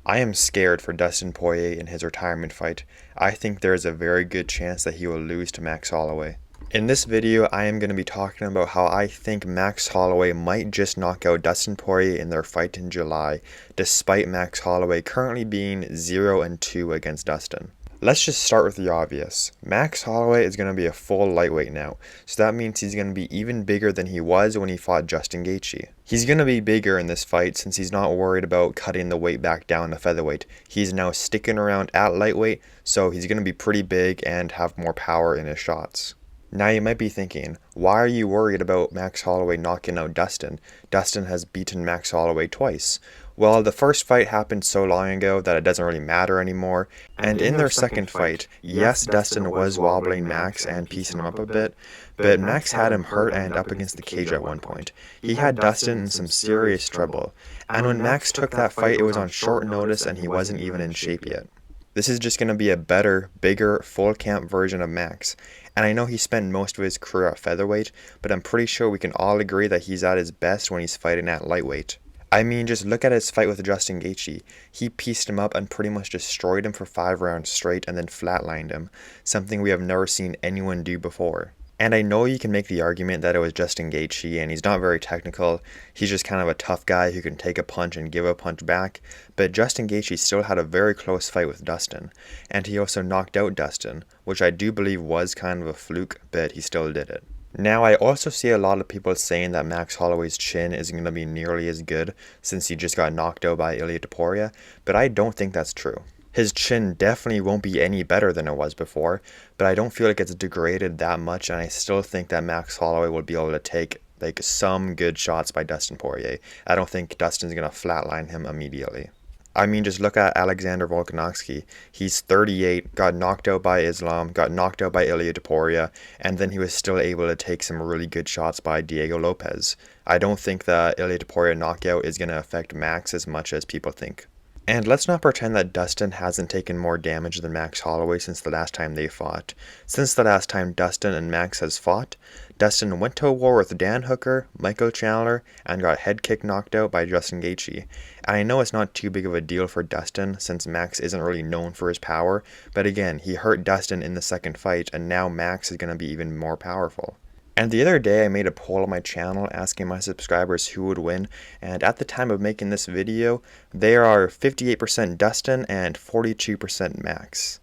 I am scared for Dustin Poirier in his retirement fight. I think there is a very good chance that he will lose to Max Holloway. In this video, I am going to be talking about how I think Max Holloway might just knock out Dustin Poirier in their fight in July, despite Max Holloway currently being 0-2 against Dustin. Let's just start with the obvious. Max Holloway is going to be a full lightweight now, so that means he's going to be even bigger than he was when he fought Justin Gaethje. He's going to be bigger in this fight since he's not worried about cutting the weight back down to featherweight. He's now sticking around at lightweight, so he's going to be pretty big and have more power in his shots. Now you might be thinking, why are you worried about Max Holloway knocking out Dustin? Dustin has beaten Max Holloway twice. Well, the first fight happened so long ago that it doesn't really matter anymore, and in their second fight, yes, Dustin was wobbling Max and piecing him up a bit, but Max had him hurt and up against the cage at one point. He had Dustin in some serious trouble, and when Max took that fight, it was on short notice and he wasn't even in shape yet. This is just going to be a better, bigger, full camp version of Max. And I know he spent most of his career at featherweight, but I'm pretty sure we can all agree that he's at his best when he's fighting at lightweight. I mean, just look at his fight with Justin Gaethje. He pieced him up and pretty much destroyed him for 5 rounds straight and then flatlined him, something we have never seen anyone do before. And I know you can make the argument that it was Justin Gaethje and he's not very technical, he's just kind of a tough guy who can take a punch and give a punch back, but Justin Gaethje still had a very close fight with Dustin, and he also knocked out Dustin, which I do believe was kind of a fluke, but he still did it. Now, I also see a lot of people saying that Max Holloway's chin isn't going to be nearly as good since he just got knocked out by Ilia Topuria, but I don't think that's true. His chin definitely won't be any better than it was before, but I don't feel like it's degraded that much, and I still think that Max Holloway will be able to take some good shots by Dustin Poirier. I don't think Dustin's going to flatline him immediately. I mean, just look at Alexander Volkanovski. He's 38, got knocked out by Islam, got knocked out by Ilia Topuria, and then he was still able to take some really good shots by Diego Lopez. I don't think the Ilia Topuria knockout is going to affect Max as much as people think. And let's not pretend that Dustin hasn't taken more damage than Max Holloway since the last time they fought. Since the last time Dustin and Max has fought, Dustin went to war with Dan Hooker, Michael Chandler, and got head kick knocked out by Justin Gaethje. And I know it's not too big of a deal for Dustin since Max isn't really known for his power, but again, he hurt Dustin in the second fight, and now Max is going to be even more powerful. And the other day I made a poll on my channel asking my subscribers who would win, and at the time of making this video, there are 58% Dustin and 42% Max.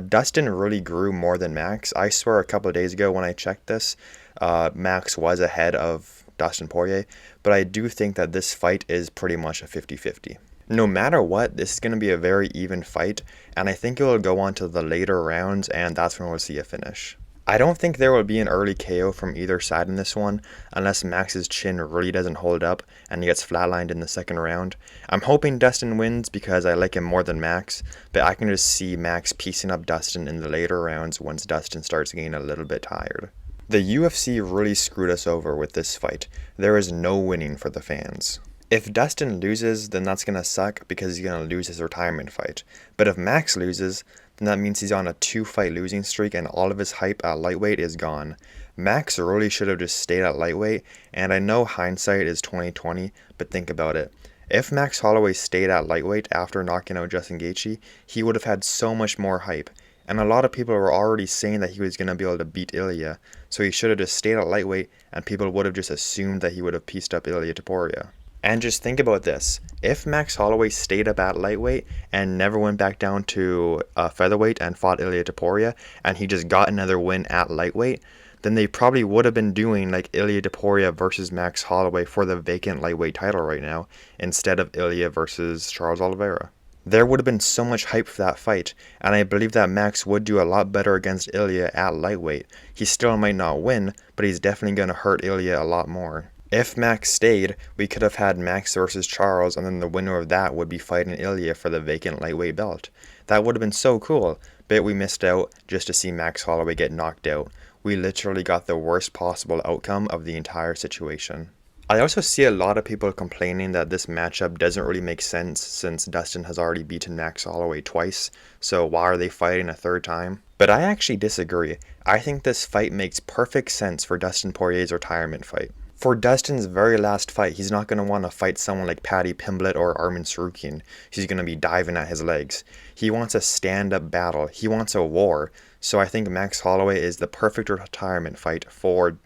Dustin really grew more than Max. I swear a couple of days ago when I checked this, Max was ahead of Dustin Poirier, but I do think that this fight is pretty much a 50-50. No matter what, this is going to be a very even fight, and I think it will go on to the later rounds, and that's when we'll see a finish. I don't think there will be an early KO from either side in this one, unless Max's chin really doesn't hold up and he gets flatlined in the second round. I'm hoping Dustin wins because I like him more than Max, but I can just see Max piecing up Dustin in the later rounds once Dustin starts getting a little bit tired. The UFC really screwed us over with this fight. There is no winning for the fans. If Dustin loses, then that's going to suck because he's going to lose his retirement fight. But if Max loses, then that means he's on a 2-fight losing streak and all of his hype at lightweight is gone. Max really should have just stayed at lightweight, and I know hindsight is 20/20, but think about it. If Max Holloway stayed at lightweight after knocking out Justin Gaethje, he would have had so much more hype. And a lot of people were already saying that he was going to be able to beat Ilia, so he should have just stayed at lightweight and people would have just assumed that he would have pieced up Ilia Topuria. And just think about this, if Max Holloway stayed up at lightweight and never went back down to featherweight and fought Ilia Topuria, and he just got another win at lightweight, then they probably would have been doing like Ilia Topuria versus Max Holloway for the vacant lightweight title right now, instead of Ilia versus Charles Oliveira. There would have been so much hype for that fight, and I believe that Max would do a lot better against Ilia at lightweight. He still might not win, but he's definitely going to hurt Ilia a lot more. If Max stayed, we could have had Max versus Charles, and then the winner of that would be fighting Ilia for the vacant lightweight belt. That would have been so cool, but we missed out just to see Max Holloway get knocked out. We literally got the worst possible outcome of the entire situation. I also see a lot of people complaining that this matchup doesn't really make sense since Dustin has already beaten Max Holloway twice, so why are they fighting a third time? But I actually disagree. I think this fight makes perfect sense for Dustin Poirier's retirement fight. For Dustin's very last fight, he's not going to want to fight someone like Paddy Pimblett or Arman Tsarukyan. He's going to be diving at his legs. He wants a stand-up battle. He wants a war. So I think Max Holloway is the perfect retirement fight for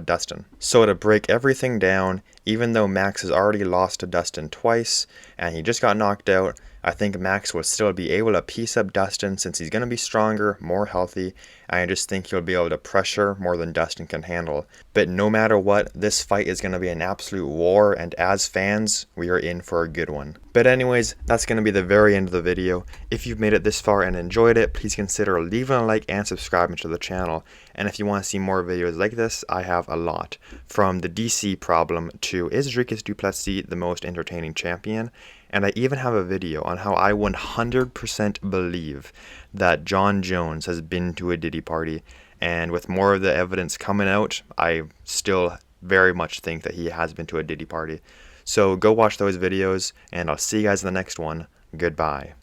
Dustin. So to break everything down, even though Max has already lost to Dustin twice and he just got knocked out, I think Max will still be able to piece up Dustin since he's going to be stronger, more healthy, and I just think he'll be able to pressure more than Dustin can handle. But no matter what, this fight is going to be an absolute war, and as fans, we are in for a good one. But anyways, that's going to be the very end of the video. If you've made it this far and enjoyed it, please consider leaving a like and subscribing to the channel. And if you want to see more videos like this, I have a lot. From the DC problem to is Dricus du Plessis the most entertaining champion? And I even have a video on how I 100% believe that Jon Jones has been to a Diddy party. And with more of the evidence coming out, I still very much think that he has been to a Diddy party. So go watch those videos, and I'll see you guys in the next one. Goodbye.